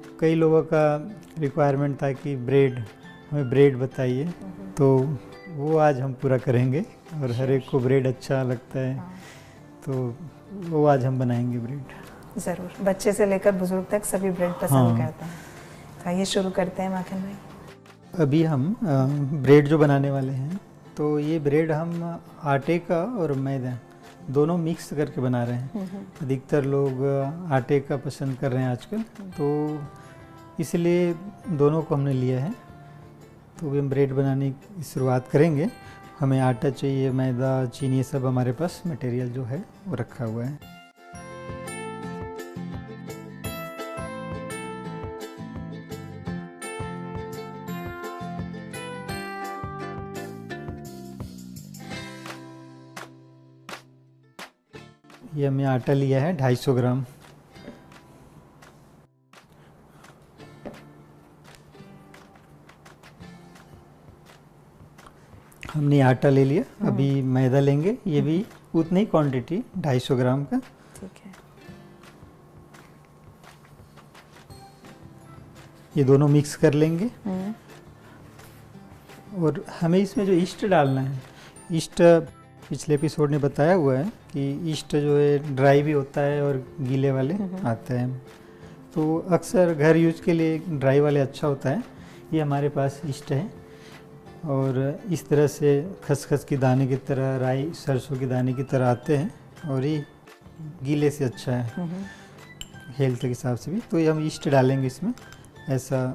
कई लोगों का रिक्वायरमेंट था कि हमें ब्रेड बताइए, तो वो आज हम पूरा करेंगे। और हर एक को ब्रेड अच्छा लगता है, तो वो आज हम बनाएंगे ब्रेड। ज़रूर, बच्चे से लेकर बुजुर्ग तक सभी ब्रेड पसंद करते हैं। तो आइए शुरू करते हैं माखन भाई। अभी हम ब्रेड जो बनाने वाले हैं, तो ये ब्रेड हम आटे का और मैदा दोनों मिक्स करके बना रहे हैं। अधिकतर लोग आटे का पसंद कर रहे हैं आजकल, तो इसलिए दोनों को हमने लिया है। तो अभी हम ब्रेड बनाने की शुरुआत करेंगे। हमें आटा चाहिए, मैदा, चीनी, ये सब हमारे पास मटेरियल जो है वो रखा हुआ है। ये हमने आटा लिया है 250 ग्राम। हमने आटा ले लिया, अभी मैदा लेंगे, ये भी उतनी ही क्वांटिटी 250 ग्राम का। ठीक है। ये दोनों मिक्स कर लेंगे। और हमें इसमें जो ईस्ट डालना है, ईस्ट पिछले एपिसोड ने बताया हुआ है कि ईस्ट जो है ड्राई भी होता है और गीले वाले आते हैं। तो अक्सर घर यूज के लिए ड्राई वाले अच्छा होता है। ये हमारे पास ईस्ट है, और इस तरह से खसखस की दाने की तरह, राई सरसों की दाने की तरह आते हैं, और ये गीले से अच्छा है हेल्थ के हिसाब से भी। तो ये हम ईस्ट डालेंगे इसमें, ऐसा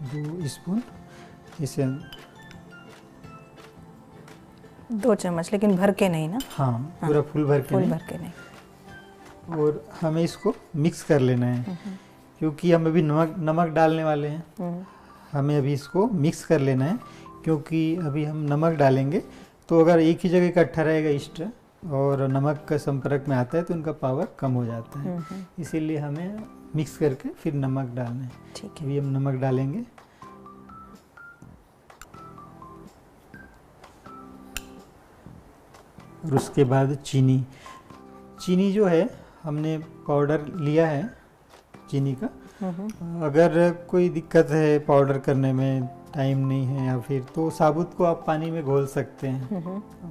2 स्पून, इसे 2 चम्मच, लेकिन भर के नहीं ना? हाँ, पूरा फुल भर के नहीं। भर के नहीं। और हमें इसको मिक्स कर लेना है, क्योंकि हम अभी नमक डालने वाले हैं। हमें अभी इसको मिक्स कर लेना है, क्योंकि अभी हम नमक डालेंगे तो अगर एक ही जगह इकट्ठा रहेगा ईस्ट और नमक का संपर्क में आता है तो उनका पावर कम हो जाता है। इसीलिए हमें मिक्स करके फिर नमक डालना है। ठीक है। अभी हम नमक डालेंगे। और उसके बाद चीनी जो है हमने पाउडर लिया है चीनी का। अगर कोई दिक्कत है पाउडर करने में, टाइम नहीं है या फिर, तो साबुत को आप पानी में घोल सकते हैं,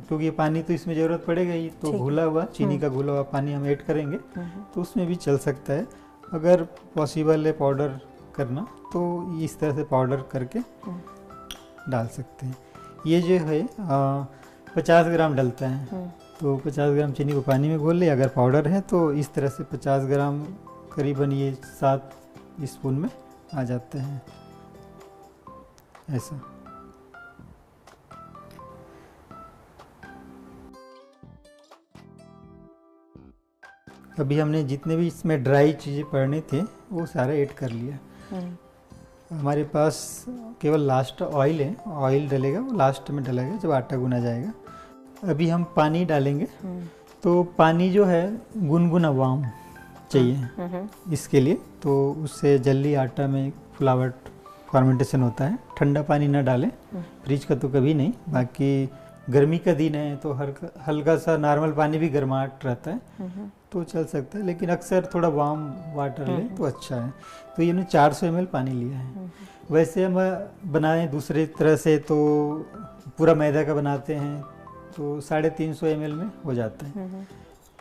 क्योंकि ये पानी तो इसमें ज़रूरत पड़ेगा ही। तो घुला हुआ चीनी का घुला हुआ पानी हम ऐड करेंगे, तो उसमें भी चल सकता है। अगर पॉसिबल है पाउडर करना, तो इस तरह से पाउडर करके डाल सकते हैं। ये जो है 50 ग्राम डलता है, तो 50 ग्राम चीनी को पानी में घोल ले। अगर पाउडर है तो इस तरह से 50 ग्राम करीबन ये 7 स्पून में आ जाते हैं, ऐसा। अभी हमने जितने भी इसमें ड्राई चीज़ें पड़ने थे वो सारा ऐड कर लिया। हमारे पास केवल लास्ट ऑयल है, ऑयल डलेगा, वो लास्ट में डलेगा जब आटा गुना जाएगा। अभी हम पानी डालेंगे, तो पानी जो है गुनगुना वाम चाहिए इसके लिए, तो उससे जल्दी आटा में फुलावट फर्मेंटेशन होता है। ठंडा पानी ना डालें, फ्रिज का तो कभी नहीं। बाकी गर्मी का दिन है तो हल्का सा नॉर्मल पानी भी गर्माहट रहता है तो चल सकता है, लेकिन अक्सर थोड़ा वार्म वाटर लें तो अच्छा है। तो ये 400 ml पानी लिया है। वैसे हम बनाएं दूसरे तरह से तो पूरा मैदा का बनाते हैं तो 350 ml में हो जाता है।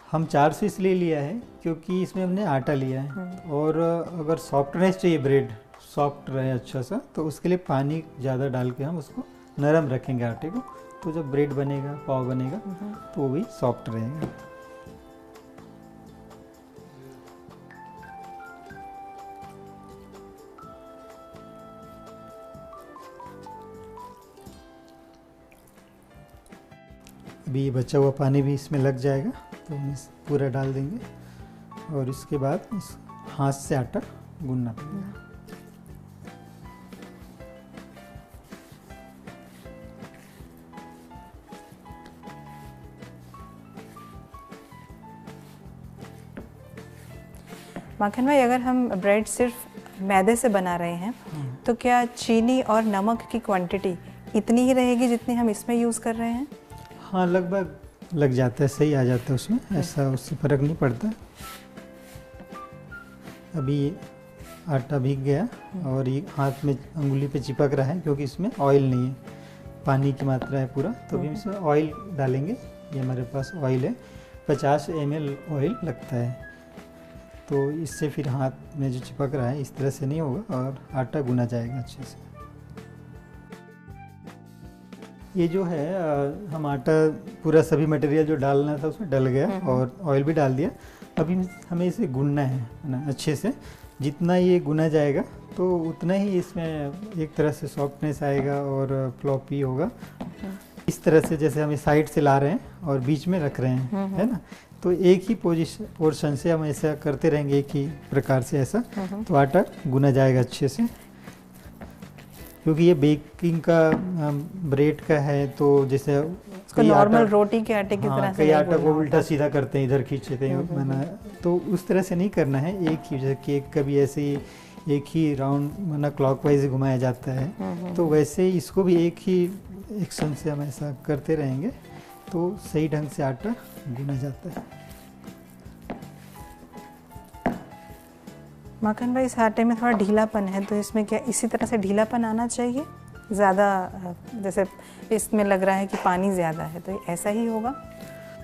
हम 400 इसलिए लिया है क्योंकि इसमें हमने आटा लिया है, और अगर सॉफ्टनेस चाहिए, ब्रेड सॉफ्ट रहे अच्छा सा, तो उसके लिए पानी ज़्यादा डाल के हम उसको नरम रखेंगे आटे को। तो जब ब्रेड बनेगा, पाव बनेगा, तो वो भी सॉफ्ट रहेगा। अभी बचा हुआ पानी भी इसमें लग जाएगा, तो हम पूरा डाल देंगे, और इसके बाद इस हाथ से आटा गूंदना पड़ेगा। माखन भाई, अगर हम ब्रेड सिर्फ मैदे से बना रहे हैं तो क्या चीनी और नमक की क्वांटिटी इतनी ही रहेगी जितनी हम इसमें यूज़ कर रहे हैं? हाँ, लगभग लग जाता है, सही आ जाता है उसमें, ऐसा उससे फ़र्क नहीं पड़ता। अभी आटा भीग गया और ये हाथ में अंगुली पे चिपक रहा है क्योंकि इसमें ऑयल नहीं है, पानी की मात्रा है पूरा। तो अभी इसमें ऑयल डालेंगे। ये हमारे पास ऑयल है, 50 ml ऑयल लगता है। तो इससे फिर हाथ में जो चिपक रहा है इस तरह से नहीं होगा और आटा गुना जाएगा अच्छे से। ये जो है हम आटा पूरा सभी मटेरियल जो डालना था उसमें डल गया और ऑयल भी डाल दिया। अभी हमें इसे गूंदना है ना अच्छे से। जितना ये गुना जाएगा तो उतना ही इसमें एक तरह से सॉफ्टनेस आएगा और फ्लॉपी होगा। इस तरह से जैसे हम इस साइड से ला रहे हैं और बीच में रख रहे हैं, है ना। तो एक ही पोर्शन से हम ऐसा करते रहेंगे, एक ही प्रकार से ऐसा, तो आटा गुना जाएगा अच्छे से। क्योंकि ये बेकिंग का ब्रेड का है तो जैसे नॉर्मल रोटी के आटे की तरह से कई आटा को उल्टा सीधा करते हैं, इधर खींचते हैं मना, तो उस तरह से नहीं करना है। एक ही जैसे केक का भी ऐसे ही एक ही राउंड मना क्लॉकवाइज घुमाया जाता है, तो वैसे ही इसको भी एक ही एक्शन से हम ऐसा करते रहेंगे तो सही ढंग से आटा गुना जाता है। माखन भाई, इस आटे में थोड़ा ढीलापन है, तो इसमें क्या इसी तरह से ढीलापन आना चाहिए? ज़्यादा जैसे इसमें लग रहा है कि पानी ज़्यादा है, तो ऐसा ही होगा?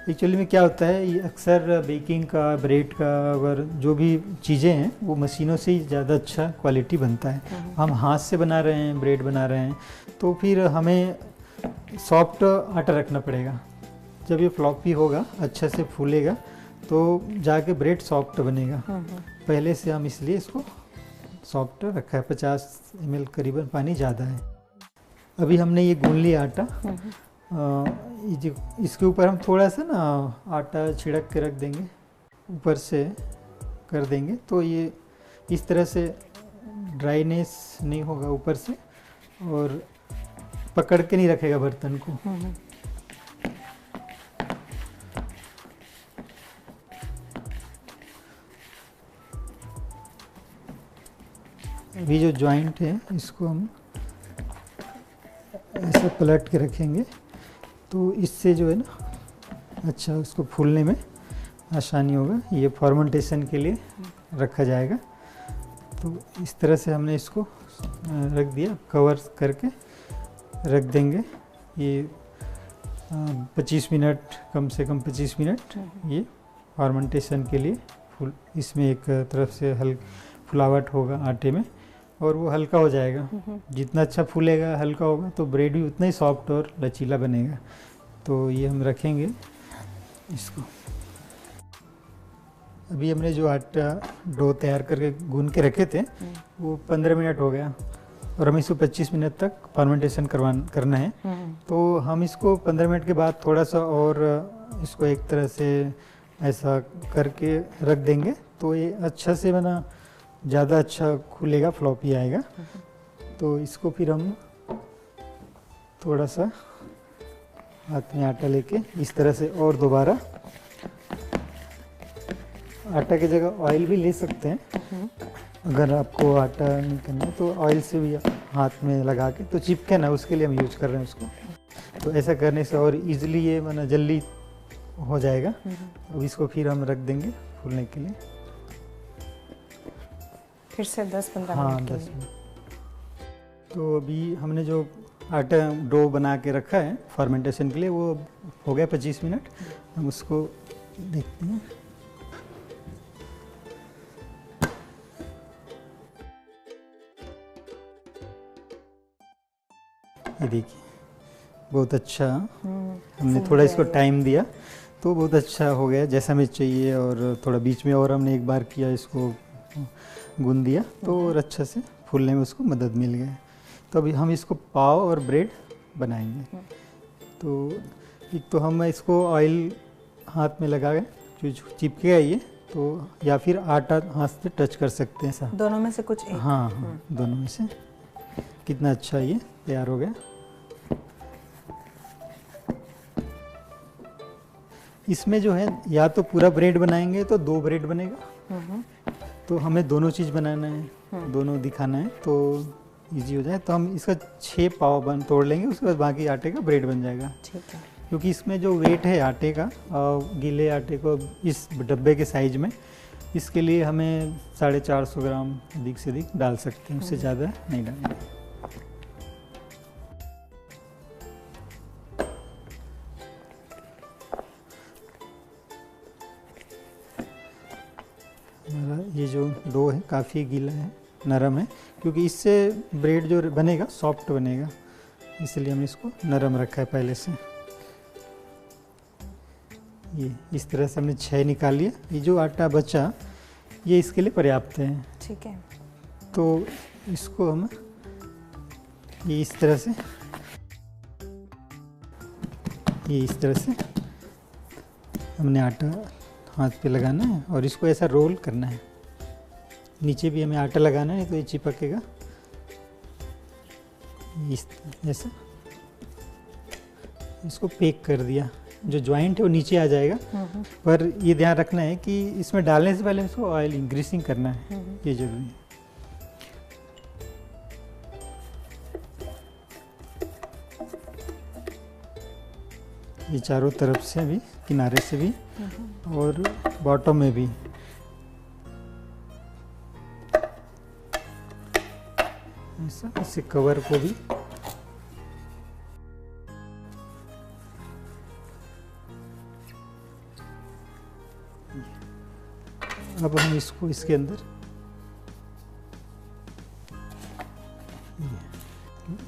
एक्चुअली में क्या होता है, ये अक्सर बेकिंग का, ब्रेड का और जो भी चीज़ें हैं वो मशीनों से ही ज़्यादा अच्छा क्वालिटी बनता है। हम हाथ से बना रहे हैं, ब्रेड बना रहे हैं, तो फिर हमें सॉफ्ट आटा रखना पड़ेगा। जब ये फ्लॉपी होगा, अच्छा से फूलेगा, तो जाके ब्रेड सॉफ्ट बनेगा। पहले से हम इसलिए इसको सॉफ्ट रखा है। 50 ml करीबन पानी ज़्यादा है। अभी हमने ये गूंद लिया आटा। इसके ऊपर हम थोड़ा सा ना आटा छिड़क के रख देंगे, ऊपर से कर देंगे, तो ये इस तरह से ड्राइनेस नहीं होगा ऊपर से और पकड़ के नहीं रखेगा बर्तन को। अभी जो जॉइंट है इसको हम ऐसे पलट के रखेंगे, तो इससे जो है ना अच्छा उसको फूलने में आसानी होगा। ये फर्मेंटेशन के लिए रखा जाएगा। तो इस तरह से हमने इसको रख दिया, कवर करके रख देंगे। ये 25 मिनट, कम से कम 25 मिनट ये फर्मेंटेशन के लिए इसमें एक तरफ से फुलावट होगा आटे में और वो हल्का हो जाएगा। जितना अच्छा फूलेगा, हल्का होगा, तो ब्रेड भी उतना ही सॉफ्ट और लचीला बनेगा। तो ये हम रखेंगे इसको। अभी हमने जो आटा डो तैयार करके गूंद के रखे थे वो 15 मिनट हो गया और हमें इसको 25 मिनट तक फर्मेंटेशन करना है। तो हम इसको 15 मिनट के बाद थोड़ा सा और इसको एक तरह से ऐसा करके रख देंगे, तो ये अच्छा से बना ज़्यादा अच्छा खुलेगा, फ्लॉपी आएगा। तो इसको फिर हम थोड़ा सा हाथ में आटा लेके इस तरह से और दोबारा, आटा की जगह ऑयल भी ले सकते हैं। अगर आपको आटा नहीं करना तो ऑयल से भी हाथ में लगा के, तो चिपके ना, उसके लिए हम यूज कर रहे हैं उसको। तो ऐसा करने से और इजीली ये माना जल्दी हो जाएगा। अब इसको फिर हम रख देंगे फूलने के लिए। फिर से 10-15 हाँ, मिनट के 10 लिए। मिनट। तो अभी हमने जो आटा डो बना के रखा है फर्मेंटेशन के लिए, वो हो गया 25 मिनट। हम उसको देखते हैं। ये देखिए, बहुत अच्छा, हमने थोड़ा इसको टाइम दिया तो बहुत अच्छा हो गया जैसा हमें चाहिए। और थोड़ा बीच में और हमने एक बार किया, इसको गूंद दिया तो और अच्छा से फूलने में उसको मदद मिल गया। तो अभी हम इसको पाव और ब्रेड बनाएंगे। तो एक तो हम इसको ऑयल हाथ में लगा गए, जो चिपकेगा ये, तो या फिर आटा हाथ से टच कर सकते हैं। ऐसा दोनों में से कुछ एक? हाँ हाँ, दोनों में से। कितना अच्छा ये तैयार हो गया। इसमें जो है या तो पूरा ब्रेड बनाएंगे तो 2 ब्रेड बनेगा, तो हमें दोनों चीज़ बनाना है, दोनों दिखाना है, तो इजी हो जाए। तो हम इसका 6 पाव तोड़ लेंगे, उसके बाद बाकी आटे का ब्रेड बन जाएगा। ठीक है। क्योंकि इसमें जो वेट है आटे का, गीले आटे को इस डब्बे के साइज में इसके लिए हमें 450 ग्राम अधिक से अधिक डाल सकते हैं, उससे ज़्यादा नहीं डालेंगे। हमारा ये जो डो है काफ़ी गीला है, नरम है, क्योंकि इससे ब्रेड जो बनेगा सॉफ्ट बनेगा, इसलिए हमने इसको नरम रखा है पहले से। ये इस तरह से हमने 6 निकाल लिया। ये जो आटा बचा ये इसके लिए पर्याप्त है। ठीक है। तो इसको हम ये इस तरह से हमने आटा हाथ पे लगाना है और इसको ऐसा रोल करना है। नीचे भी हमें आटा लगाना है तो ये चिपकेगा। इस ऐसा इसको पैक कर दिया। जो ज्वाइंट है वो नीचे आ जाएगा, पर ये ध्यान रखना है कि इसमें डालने से पहले इसको ऑयलिंग ग्रीसिंग करना है, ये जरूरी है। ये चारों तरफ से भी, किनारे से भी और बॉटम में भी। ऐसा इसे कवर को भी अब हम इसको इसके अंदर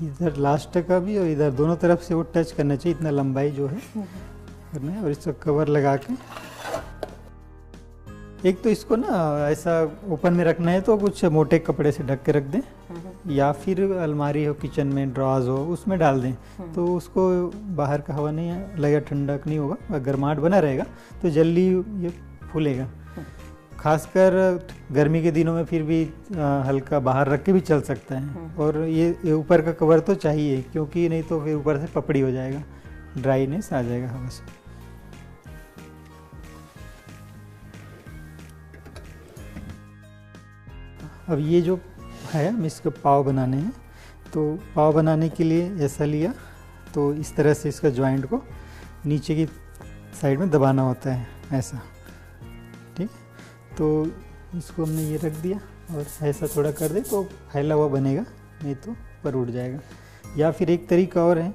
इधर लास्ट का भी और इधर दोनों तरफ से वो टच करना चाहिए, इतना लंबाई जो है करना है। और इसका कवर लगा के एक तो इसको ना ऐसा ओपन में रखना है तो कुछ मोटे कपड़े से ढक के रख दें, या फिर अलमारी हो किचन में, ड्रॉज हो उसमें डाल दें, तो उसको बाहर का हवा नहीं लगेगा, ठंडक नहीं होगा, अगर गर्माहट बना रहेगा तो जल्दी ये फूलेगा। खासकर गर्मी के दिनों में फिर भी हल्का बाहर रख के भी चल सकता है। और ये ऊपर का कवर तो चाहिए, क्योंकि नहीं तो फिर ऊपर से पपड़ी हो जाएगा, ड्राईनेस आ जाएगा हवा से। अब ये जो है हम इसको पाव बनाने हैं, तो पाव बनाने के लिए ऐसा लिया, तो इस तरह से इसका जॉइंट को नीचे की साइड में दबाना होता है ऐसा, ठीक। तो इसको हमने ये रख दिया और ऐसा थोड़ा कर दे तो फैला हुआ बनेगा, नहीं तो ऊपर उठ जाएगा। या फिर एक तरीका और है,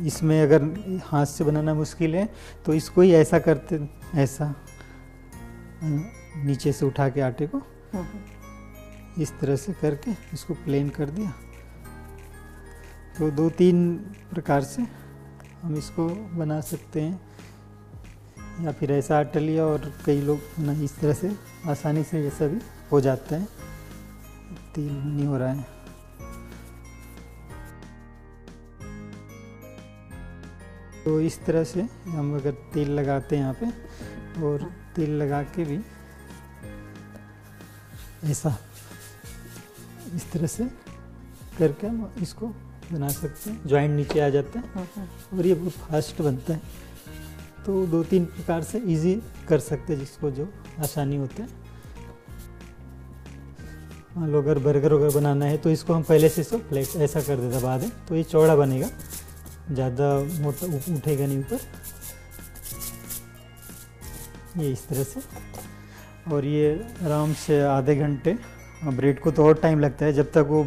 इसमें अगर हाथ से बनाना मुश्किल है तो इसको ही ऐसा करते, ऐसा नीचे से उठा के आटे को इस तरह से करके इसको प्लेन कर दिया। तो 2-3 प्रकार से हम इसको बना सकते हैं, या फिर ऐसा आटा लिया और कई लोग ना इस तरह से आसानी से ऐसा भी हो जाता है, तेल नहीं हो रहा है। तो इस तरह से हम अगर तेल लगाते हैं यहाँ पे, और तेल लगा के भी ऐसा इस तरह से करके हम इसको बना सकते हैं, जॉइंट नीचे आ जाता है और ये बहुत फास्ट बनता है। तो 2-3 प्रकार से इजी कर सकते हैं, जिसको जो आसानी होता है। मान लो अगर बर्गर वगैरह बनाना है तो इसको हम पहले से इसको प्लेट ऐसा कर दें, दबा दें, तो ये चौड़ा बनेगा, ज़्यादा मोटा उठेगा नहीं ऊपर, ये इस तरह से। और ये आराम से आधे घंटे, ब्रेड को तो और टाइम लगता है, जब तक वो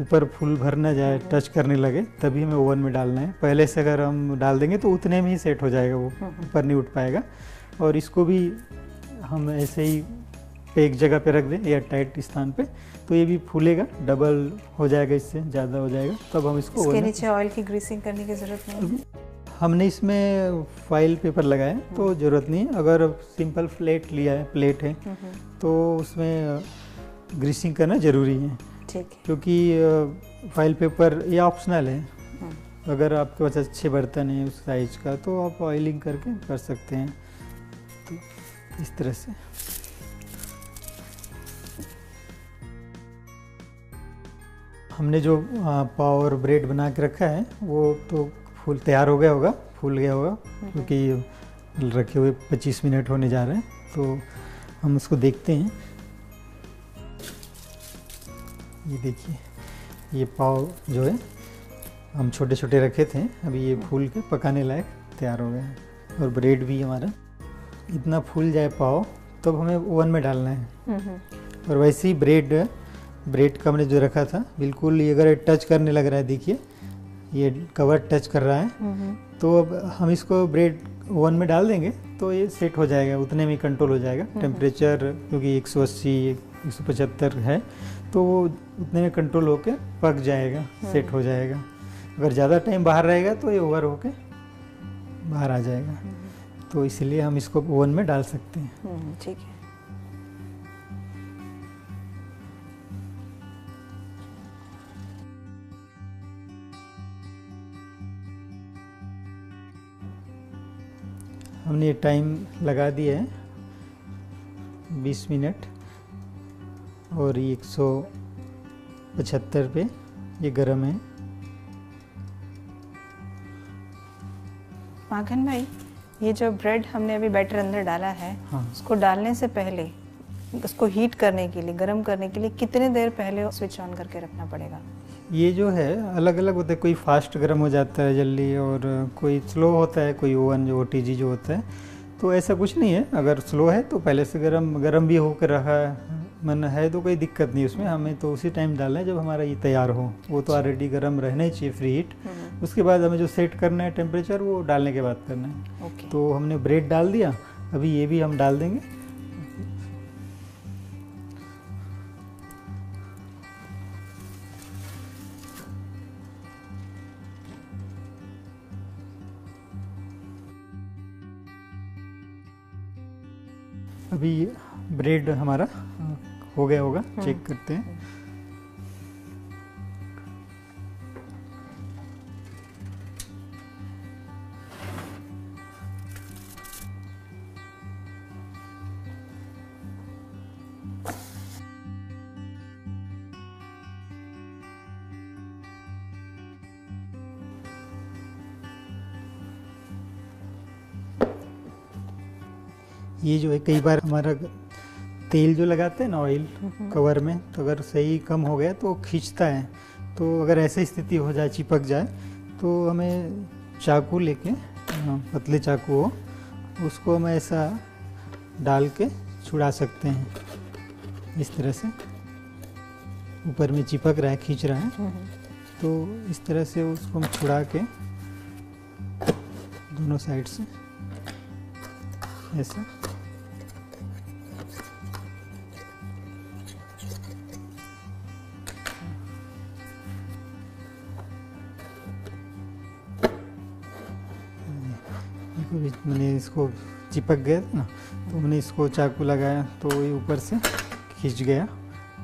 ऊपर फुल भर ना जाए, टच करने लगे, तभी हमें ओवन में डालना है। पहले से अगर हम डाल देंगे तो उतने में ही सेट हो जाएगा, वो ऊपर नहीं उठ पाएगा। और इसको भी हम ऐसे ही एक जगह पे रख दें, एयर टाइट स्थान पे, तो ये भी फूलेगा, डबल हो जाएगा, इससे ज़्यादा हो जाएगा। तब हम इसको नीचे ऑयल की ग्रीसिंग करने की ज़रूरत नहीं है। हमने इसमें फॉइल पेपर लगाया तो ज़रूरत नहीं है। अगर सिंपल प्लेट लिया है, प्लेट है, तो उसमें ग्रीसिंग करना ज़रूरी है, क्योंकि फॉइल पेपर ये ऑप्शनल है। अगर आपके पास अच्छे बर्तन है उस साइज का तो आप ऑयलिंग करके कर सकते हैं। तो इस तरह से हमने जो पाव और ब्रेड बना के रखा है वो तो फूल तैयार हो गया होगा, फूल गया होगा, क्योंकि रखे हुए 25 मिनट होने जा रहे हैं। तो हम उसको देखते हैं। ये देखिए, ये पाव जो है हम छोटे छोटे रखे थे, अभी ये फूल के पकाने लायक तैयार हो गए हैं। और ब्रेड भी हमारा इतना फूल जाए पाव तब हमें ओवन में डालना है। और वैसे ही ब्रेड का हमने जो रखा था बिल्कुल, ये अगर टच करने लग रहा है, देखिए ये कवर टच कर रहा है, तो अब हम इसको ब्रेड ओवन में डाल देंगे तो ये सेट हो जाएगा, उतने में कंट्रोल हो जाएगा टेम्परेचर, क्योंकि 180 175 है तो वो उतने में कंट्रोल होके पक जाएगा, सेट हो जाएगा। अगर ज़्यादा टाइम बाहर रहेगा तो ये ओवर होके बाहर आ जाएगा, तो इसलिए हम इसको ओवन में डाल सकते हैं। ठीक है। हमने ये टाइम लगा दिया है 20 मिनट, और ये 175 पे ये गर्म है। माखन भाई, ये जो ब्रेड हमने अभी बैटर अंदर डाला है, हाँ। उसको डालने से पहले उसको हीट करने के लिए, गर्म करने के लिए कितने देर पहले स्विच ऑन करके रखना पड़ेगा? ये जो है अलग अलग होता है, कोई फास्ट गर्म हो जाता है जल्दी और कोई स्लो होता है, कोई ओवन जो OTG जो होता है, तो ऐसा कुछ नहीं है। अगर स्लो है तो पहले से गरम भी होकर रहा मन है तो कोई दिक्कत नहीं उसमें, हमें तो उसी टाइम डालना है जब हमारा ये तैयार हो। वो तो ऑलरेडी गर्म रहना ही चाहिए, फ्री हीट। उसके बाद हमें जो सेट करना है टेम्परेचर, वो डालने के बाद करना है। तो हमने ब्रेड डाल दिया, अभी ये भी हम डाल देंगे। अभी ब्रेड हमारा हो गया होगा, चेक करते हैं। ये जो है कई बार हमारा तेल जो लगाते हैं ना ऑयल कवर में, तो अगर सही कम हो गया तो खींचता है। तो अगर ऐसी स्थिति हो जाए, चिपक जाए, तो हमें चाकू लेके, पतले चाकू हो, उसको हम ऐसा डाल के छुड़ा सकते हैं। इस तरह से ऊपर में चिपक रहा है, खींच रहा है, तो इस तरह से उसको हम छुड़ा के दोनों साइड से ऐसा मैंने इसको चिपक गया था ना, तो मैंने इसको चाकू लगाया तो ये ऊपर से खींच गया,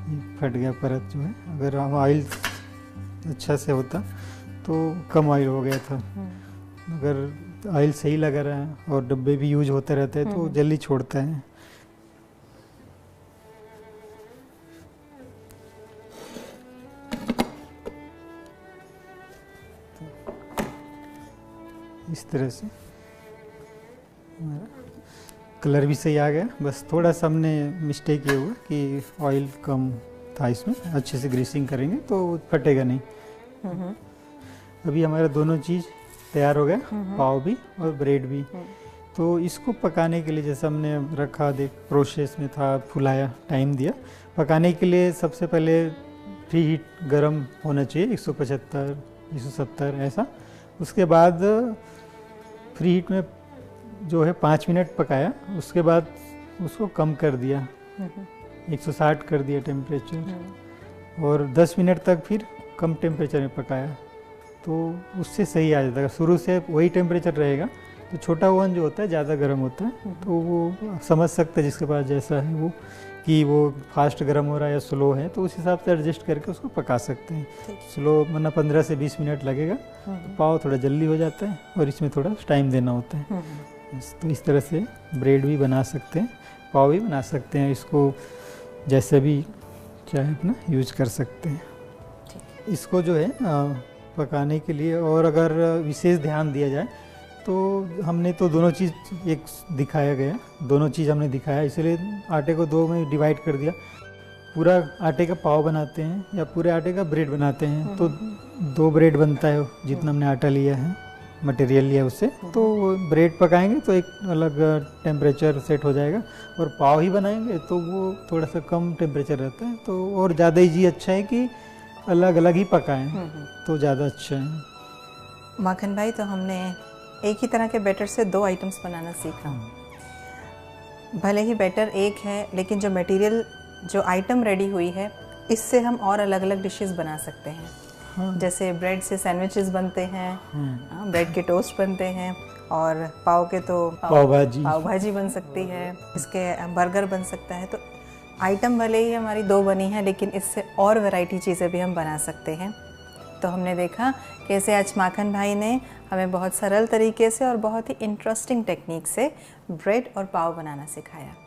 ये फट गया परत जो है। अगर हम ऑयल अच्छा से होता तो कम ऑयल हो गया था। अगर ऑयल सही लगा रहा है और डब्बे भी यूज होते रहते हैं तो जल्दी छोड़ता है। इस तरह से कलर भी सही आ गया। बस थोड़ा सा हमने मिस्टेक ये हुआ कि ऑयल कम था इसमें। अच्छे से ग्रीसिंग करेंगे तो फटेगा नहीं। अभी हमारा दोनों चीज़ तैयार हो गया, पाव भी और ब्रेड भी। तो इसको पकाने के लिए जैसे हमने रखा, देख प्रोसेस में था, फुलाया, टाइम दिया। पकाने के लिए सबसे पहले प्री हीट गर्म होना चाहिए, 175 170 ऐसा। उसके बाद फ्री हीट में जो है 5 मिनट पकाया। उसके बाद उसको कम कर दिया, 160 कर दिया टेम्परेचर, और 10 मिनट तक फिर कम टेम्परेचर में पकाया, तो उससे सही आ जाता है। शुरू से वही टेम्परेचर रहेगा, तो छोटा ओवन जो होता है ज़्यादा गर्म होता है, तो वो समझ सकता है जिसके पास जैसा है वो, कि वो फास्ट गर्म हो रहा है या स्लो है, तो उस हिसाब से एडजस्ट करके उसको पका सकते हैं। स्लो वरना 15 से 20 मिनट लगेगा, तो पाव थोड़ा जल्दी हो जाता है और इसमें थोड़ा टाइम देना होता है। तो इस तरह से ब्रेड भी बना सकते हैं, पाव भी बना सकते हैं। इसको जैसे भी चाहे अपना यूज कर सकते हैं। इसको जो है पकाने के लिए और अगर विशेष ध्यान दिया जाए तो हमने तो दोनों चीज़ एक दिखाया गया, दोनों चीज़ हमने दिखाया, इसलिए आटे को दो में डिवाइड कर दिया। पूरा आटे का पाव बनाते हैं या पूरे आटे का ब्रेड बनाते हैं तो 2 ब्रेड बनता है जितना हमने आटा लिया है, मटेरियल लिया उससे, तो वो ब्रेड पकाएंगे तो एक अलग टेम्परेचर सेट हो जाएगा, और पाव ही बनाएंगे तो वो थोड़ा सा कम टेम्परेचर रहता है, तो और ज़्यादा ईजी अच्छा है कि अलग अलग ही पकाएं तो ज़्यादा अच्छा है। माखन भाई, तो हमने एक ही तरह के बैटर से 2 आइटम्स बनाना सीखा। भले ही बैटर एक है, लेकिन जो मटेरियल, जो आइटम रेडी हुई है, इससे हम और अलग अलग डिशेस बना सकते हैं। जैसे ब्रेड से सैंडविचेस बनते हैं, ब्रेड के टोस्ट बनते हैं, और पाव के तो पाव भाजी बन सकती है, इसके बर्गर बन सकता है। तो आइटम भले ही हमारी 2 बनी है, लेकिन इससे और वैरायटी चीज़ें भी हम बना सकते हैं। तो हमने देखा कैसे आज माखन भाई ने हमें बहुत सरल तरीके से और बहुत ही इंटरेस्टिंग टेक्निक से ब्रेड और पाव बनाना सिखाया।